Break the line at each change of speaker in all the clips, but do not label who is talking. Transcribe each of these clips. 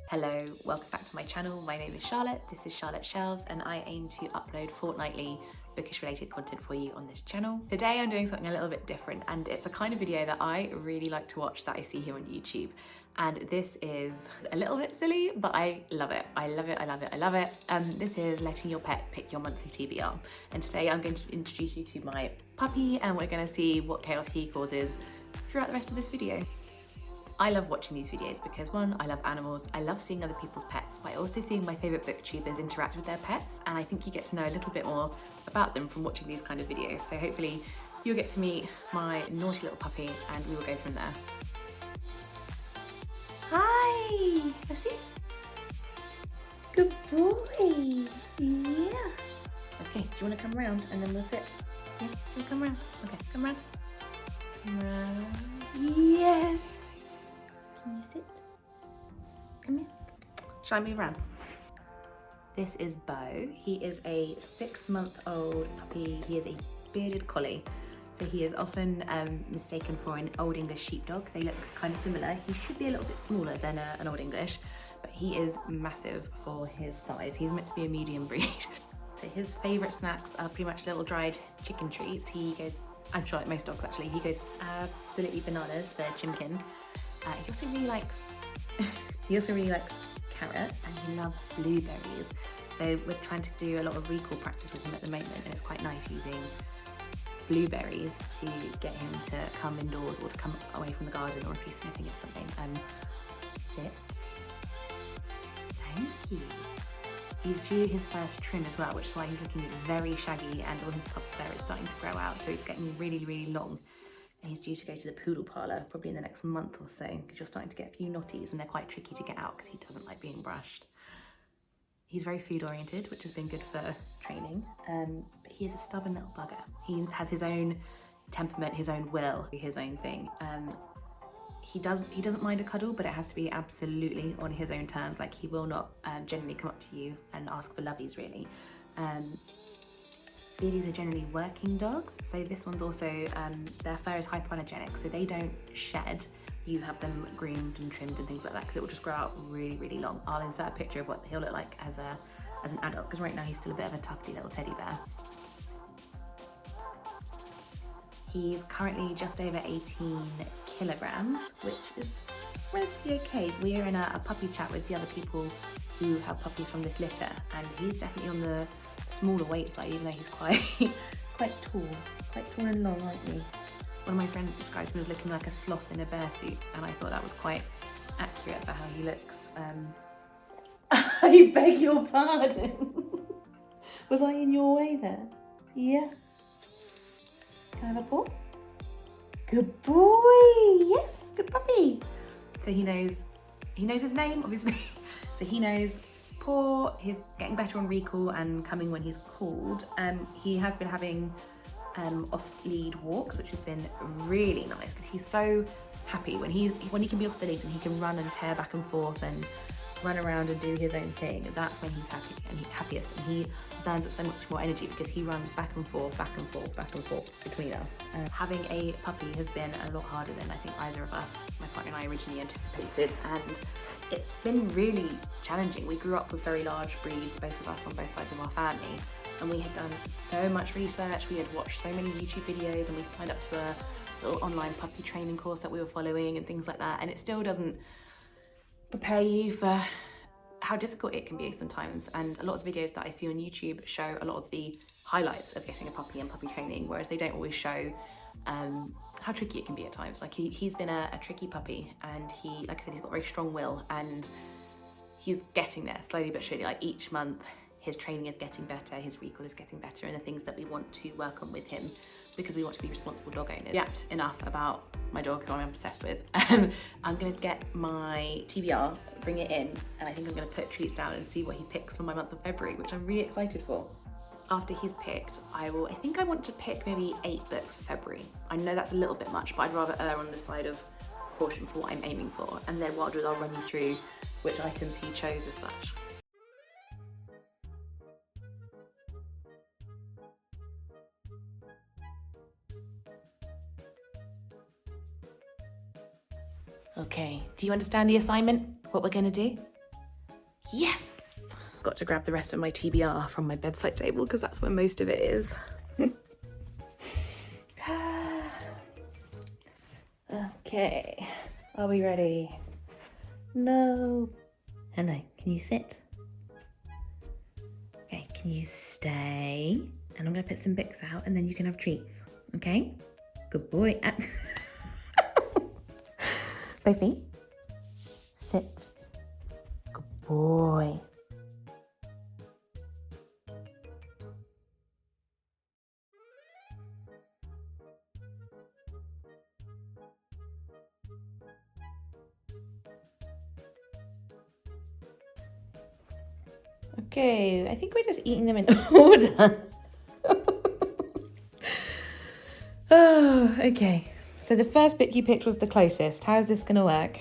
Hello, welcome back to my channel. My name is Charlotte, this is Charlotteshelves, and I aim to upload fortnightly bookish related content for you on this channel. Today I'm doing something a little bit different, and it's a kind of video that I really like to watch that I see here on YouTube. And this is a little bit silly, but I love it. I love it, I love it, I love it. This is letting your pet pick your monthly TBR. And today I'm going to introduce you to my puppy, and we're gonna see what chaos he causes throughout the rest of this video. I love watching these videos because one, I love animals, I love seeing other people's pets, but I also seeing my favourite booktubers interact with their pets, and I think you get to know a little bit more about them from watching these kind of videos. So hopefully you'll get to meet my naughty little puppy and we will go from there. Hi! What's this? Good boy! Yeah! Okay, do you want to come around and then we'll sit? Yeah, you come around. Okay, come around. Come around. Yes! Can you sit? Come here. Shall I move around? This is Bo. He is a 6-month-old puppy. He is a bearded collie. So he is often mistaken for an Old English sheepdog. They look kind of similar. He should be a little bit smaller than an Old English, but he is massive for his size. He's meant to be a medium breed. So his favourite snacks are pretty much little dried chicken treats. He goes, I'm sure like most dogs actually, he goes absolutely bananas for chimkin. He also really likes carrot, and he loves blueberries. So we're trying to do a lot of recall practice with him at the moment, and it's quite nice using blueberries to get him to come indoors or to come away from the garden, or if he's sniffing at something. Sit. Thank you. He's due his first trim as well, which is why he's looking very shaggy, and all his pup fur is starting to grow out, so it's getting really, really long. And he's due to go to the poodle parlour probably in the next month or so, because you're starting to get a few naughties and they're quite tricky to get out because he doesn't like being brushed. He's very food oriented, which has been good for training, but he is a stubborn little bugger. He has his own temperament, his own will, his own thing. He doesn't mind a cuddle, but it has to be absolutely on his own terms. Like, he will not generally come up to you and ask for lovies, really. Beardies are generally working dogs, so this one's also, their fur is hypoallergenic, so they don't shed. You have them groomed and trimmed and things like that, because it will just grow out really, really long. I'll insert a picture of what he'll look like as an adult, because right now he's still a bit of a tufty little teddy bear. He's currently just over 18 kilograms, which is relatively okay. We're in a puppy chat with the other people who have puppies from this litter, and he's definitely on the smaller weight side, even though he's quite tall and long, aren't we? One of my friends described him as looking like a sloth in a bear suit, and I thought that was quite accurate for how he looks. I beg your pardon. Was I in your way there? Yeah. Can I have a paw? Good boy. Yes, good puppy. So he knows his name, obviously. So he knows paw. He's getting better on recall and coming when he's called. He has been having off-lead walks, which has been really nice, because he's so happy when he can be off the lead and he can run and tear back and forth and run around and do his own thing. That's when he's happy and happiest, and he burns up so much more energy because he runs back and forth between us. Having a puppy has been a lot harder than I think either of us, my partner and I, originally anticipated, and it's been really challenging. We grew up with very large breeds, both of us on both sides of our family, and we had done so much research, we had watched so many YouTube videos, and we signed up to a little online puppy training course that we were following and things like that, and it still doesn't prepare you for how difficult it can be sometimes. And a lot of the videos that I see on YouTube show a lot of the highlights of getting a puppy and puppy training, whereas they don't always show how tricky it can be at times. Like, he's been a tricky puppy, and he, like I said, he's got very strong will, and he's getting there slowly but surely. Like, each month his training is getting better, his recall is getting better, and the things that we want to work on with him, because we want to be responsible dog owners. Yapped enough about my dog, who I'm obsessed with. I'm gonna get my TBR, bring it in, and I think I'm gonna put treats down and see what he picks for my month of February, which I'm really excited for. After he's picked, I think I want to pick maybe 8 books for February. I know that's a little bit much, but I'd rather err on the side of caution for what I'm aiming for. And then what I'll do is I'll run you through which items he chose as such. Okay, do you understand the assignment? What we're gonna do? Yes! Got to grab the rest of my TBR from my bedside table because that's where most of it is. Okay, are we ready? No. Hello, can you sit? Okay, can you stay? And I'm gonna put some books out and then you can have treats, okay? Good boy. Both feet. Sit. Good boy. Okay, I think we're just eating them in order. Oh, okay. So the first book you picked was the closest. How is this going to work?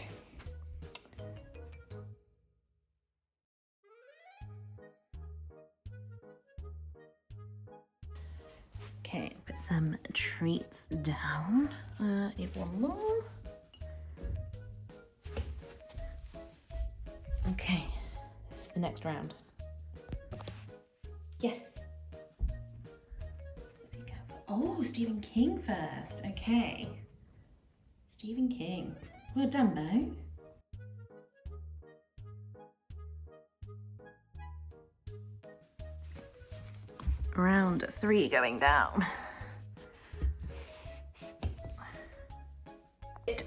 Okay, put some treats down. Need one more. Okay, this is the next round. Yes. What's he going for? Oh, Stephen King first. Okay. Stephen King. Well done, Bo. Round 3 going down.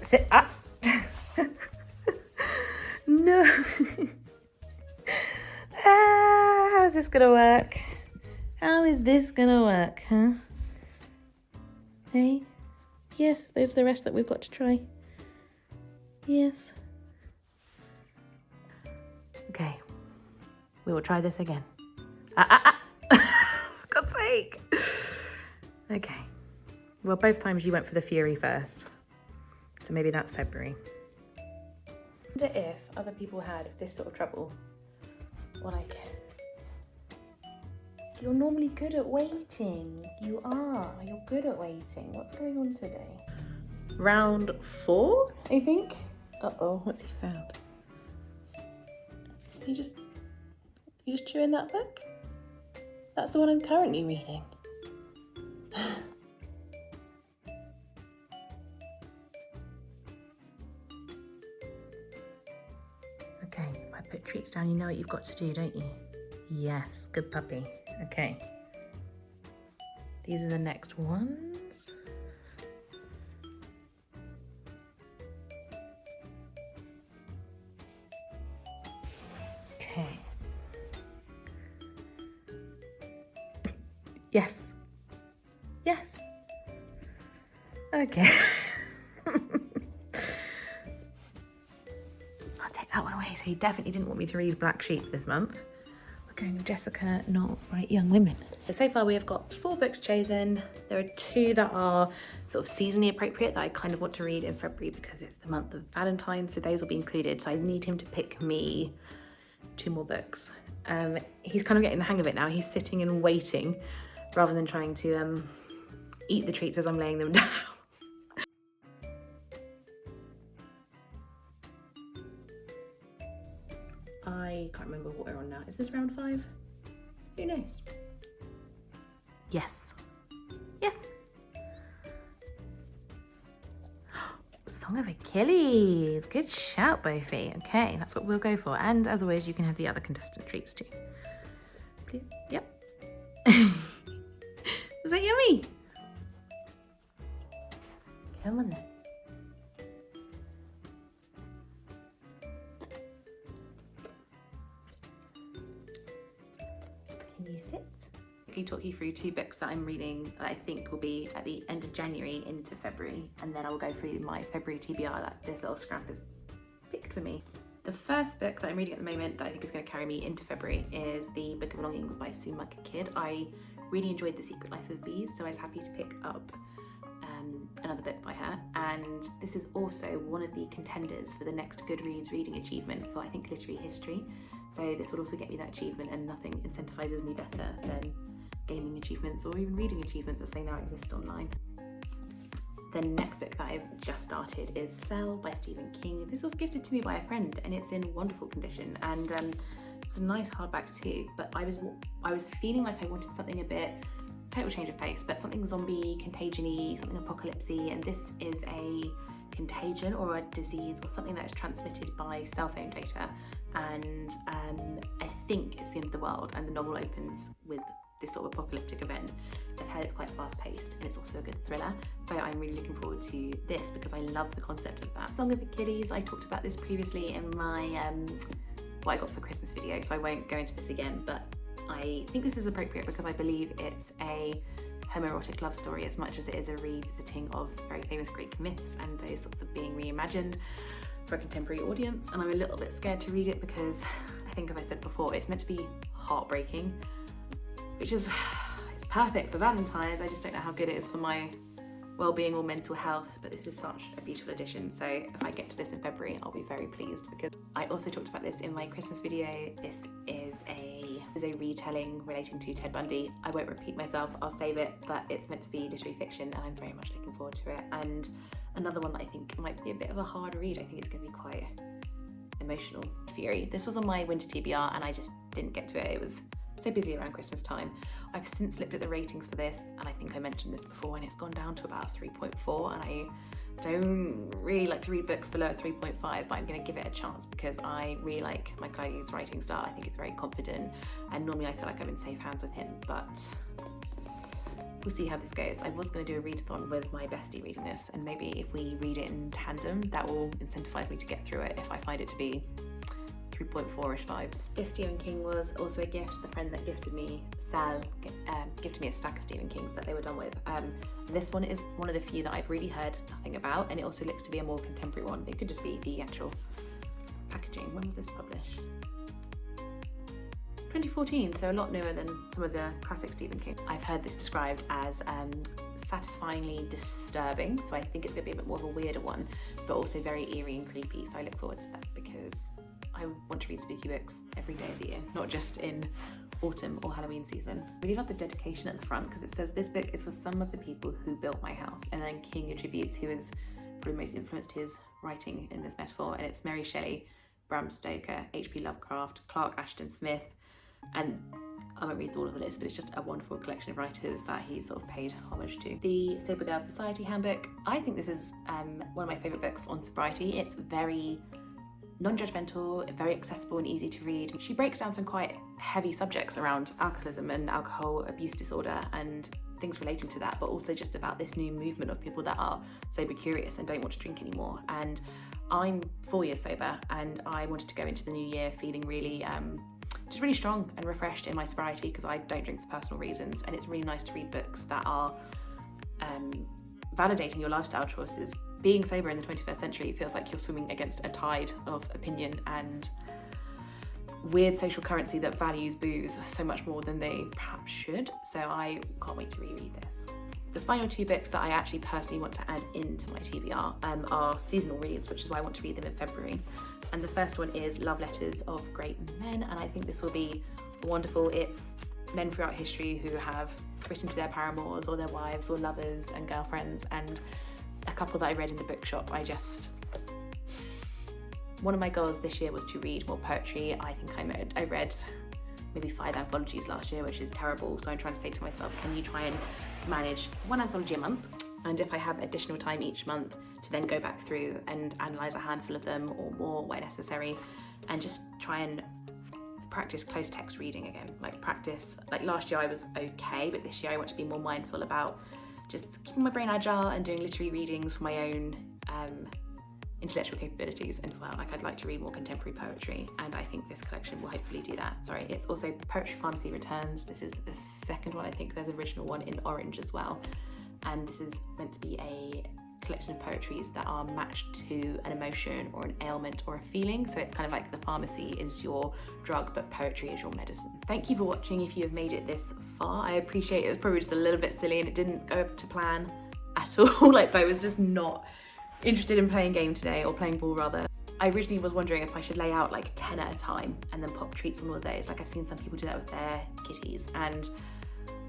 Sit up. No. How is this gonna work? How is this gonna work, huh? Hey? Yes, those are the rest that we've got to try. Yes. Okay. We will try this again. For God's sake. Okay. Well, both times you went for the Fury first. So maybe that's February. I wonder if other people had this sort of trouble. Or like, you're normally good at waiting. You are. You're good at waiting. What's going on today? Round 4, I think. Uh-oh, what's he found? You just chewing that book? That's the one I'm currently reading. Okay, if I put treats down, you know what you've got to do, don't you? Yes, good puppy. Okay. These are the next ones. Okay. Yes. Yes. Okay. I'll take that one away. So you definitely didn't want me to read Black Sheep this month. We're going with Jessica, Not Right Young Women. So far we have got 4 books chosen. There are 2 that are sort of seasonally appropriate that I kind of want to read in February because it's the month of Valentine's, so those will be included. So I need him to pick me 2 more books. He's kind of getting the hang of it now. He's sitting and waiting rather than trying to eat the treats as I'm laying them down. I can't remember what we're on now. Is this round 5? Who knows? Yes. Yes. Song of Achilles. Good shout, Bofi. Okay, that's what we'll go for. And as always, you can have the other contestant treats too. Please. Yep. Was that yummy? Come on then. Can you sit? Quickly talk you through 2 books that I'm reading that I think will be at the end of January into February, and then I will go through my February TBR that this little scrap has picked for me. The first book that I'm reading at the moment that I think is going to carry me into February is The Book of Longings by Sue Kid. I really enjoyed The Secret Life of Bees, so I was happy to pick up another book by her, and this is also one of the contenders for the next Goodreads reading achievement for, I think, literary history. So this would also get me that achievement, and nothing incentivizes me better than gaming achievements or even reading achievements that they now exist online. The next book that I've just started is Cell by Stephen King. This was gifted to me by a friend and it's in wonderful condition, and It's a nice hardback too, but I was feeling like I wanted something a bit total change of pace, but something zombie, contagion-y, something apocalypsy, and this is a contagion or a disease or something that is transmitted by cell phone data, and I think it's the end of the world, and the novel opens with this sort of apocalyptic event. I've heard it's quite fast-paced and it's also a good thriller, so I'm really looking forward to this because I love the concept of that. Song of the Kiddies, I talked about this previously in my what I got for Christmas video, so I won't go into this again, but I think this is appropriate because I believe it's a homoerotic love story as much as it is a revisiting of very famous Greek myths and those sorts of being reimagined for a contemporary audience. And I'm a little bit scared to read it because I think, as I said before, it's meant to be heartbreaking, which is, it's perfect for Valentine's. I just don't know how good it is for my well-being or mental health, but this is such a beautiful addition. So if I get to this in February, I'll be very pleased, because I also talked about this in my Christmas video. This is a retelling relating to Ted Bundy. I won't repeat myself, I'll save it, but it's meant to be literary fiction and I'm very much looking forward to it. And another one that I think might be a bit of a hard read. I think it's going to be quite emotional. Fury. This was on my winter TBR and I just didn't get to it. It was so busy around Christmas time. I've since looked at the ratings for this, and I think I mentioned this before, and it's gone down to about 3.4, and I don't really like to read books below 3.5, but I'm going to give it a chance because I really like Mike Clyde's writing style. I think it's very confident, and normally I feel like I'm in safe hands with him, but we'll see how this goes. I was going to do a readathon with my bestie reading this, and maybe if we read it in tandem, that will incentivize me to get through it if I find it to be 3.4-ish vibes. This Stephen King was also a gift. The friend that gifted me, Sal, gifted me a stack of Stephen Kings that they were done with. This one is one of the few that I've really heard nothing about, and it also looks to be a more contemporary one. It could just be the actual packaging. When was this published? 2014, so a lot newer than some of the classic Stephen King. I've heard this described as satisfyingly disturbing, so I think it's going to be a bit more of a weirder one, but also very eerie and creepy, so I look forward to that because I want to read spooky books every day of the year, not just in autumn or Halloween season. I really love the dedication at the front because it says, "This book is for some of the people who built my house," and then King attributes who has probably most influenced his writing in this metaphor, and it's Mary Shelley, Bram Stoker, H.P. Lovecraft, Clark Ashton Smith, and I won't read all of the list, but it's just a wonderful collection of writers that he's sort of paid homage to. The Sober Girl Society Handbook. I think this is one of my favourite books on sobriety. It's very non-judgmental, very accessible and easy to read. She breaks down some quite heavy subjects around alcoholism and alcohol abuse disorder and things relating to that, but also just about this new movement of people that are sober curious and don't want to drink anymore. And I'm 4 years sober, and I wanted to go into the new year feeling really just really strong and refreshed in my sobriety, because I don't drink for personal reasons, and it's really nice to read books that are validating your lifestyle choices. Being sober in the 21st century feels like you're swimming against a tide of opinion and weird social currency that values booze so much more than they perhaps should, so I can't wait to reread this. The final two books that I actually personally want to add into my TBR are seasonal reads, which is why I want to read them in February. And the first one is Love Letters of Great Men, and I think this will be wonderful. It's men throughout history who have written to their paramours or their wives or lovers and girlfriends, and a couple that I read in the bookshop. One of my goals this year was to read more poetry. I think I read maybe 5 anthologies last year, which is terrible. So I'm trying to say to myself, can you try and manage 1 anthology a month? And if I have additional time each month to then go back through and analyse a handful of them or more where necessary, and just try and practice close text reading again. Like last year I was okay, but this year I want to be more mindful about just keeping my brain agile and doing literary readings for my own intellectual capabilities as well. Like, I'd like to read more contemporary poetry, and I think this collection will hopefully do that. Sorry, it's also Poetry Pharmacy returns. This is the second one. I think there's an original one in orange as well, and this is meant to be a collection of poetries that are matched to an emotion or an ailment or a feeling. So it's kind of like the pharmacy is your drug, but poetry is your medicine. Thank you for watching if you have made it this far. I appreciate it. It was probably just a little bit silly and it didn't go to plan at all. Like, Bo was just not interested in playing game today, or playing ball rather. I originally was wondering if I should lay out like 10 at a time and then pop treats on all of those. Like, I've seen some people do that with their kitties, and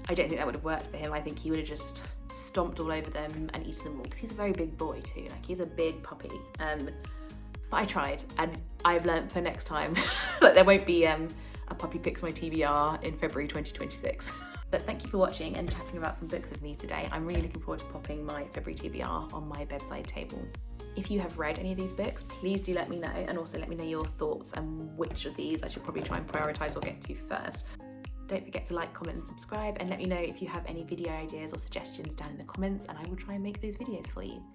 I don't think that would have worked for him. I think he would have just stomped all over them and eaten them all, because he's a very big boy too. Like, he's a big puppy. But I tried, and I've learnt for next time that there won't be a Puppy Picks My TBR in February 2026. But thank you for watching and chatting about some books with me today. I'm really looking forward to popping my February TBR on my bedside table. If you have read any of these books, please do let me know, and also let me know your thoughts and which of these I should probably try and prioritise or get to first. Don't forget to like, comment and subscribe, and let me know if you have any video ideas or suggestions down in the comments, and I will try and make those videos for you.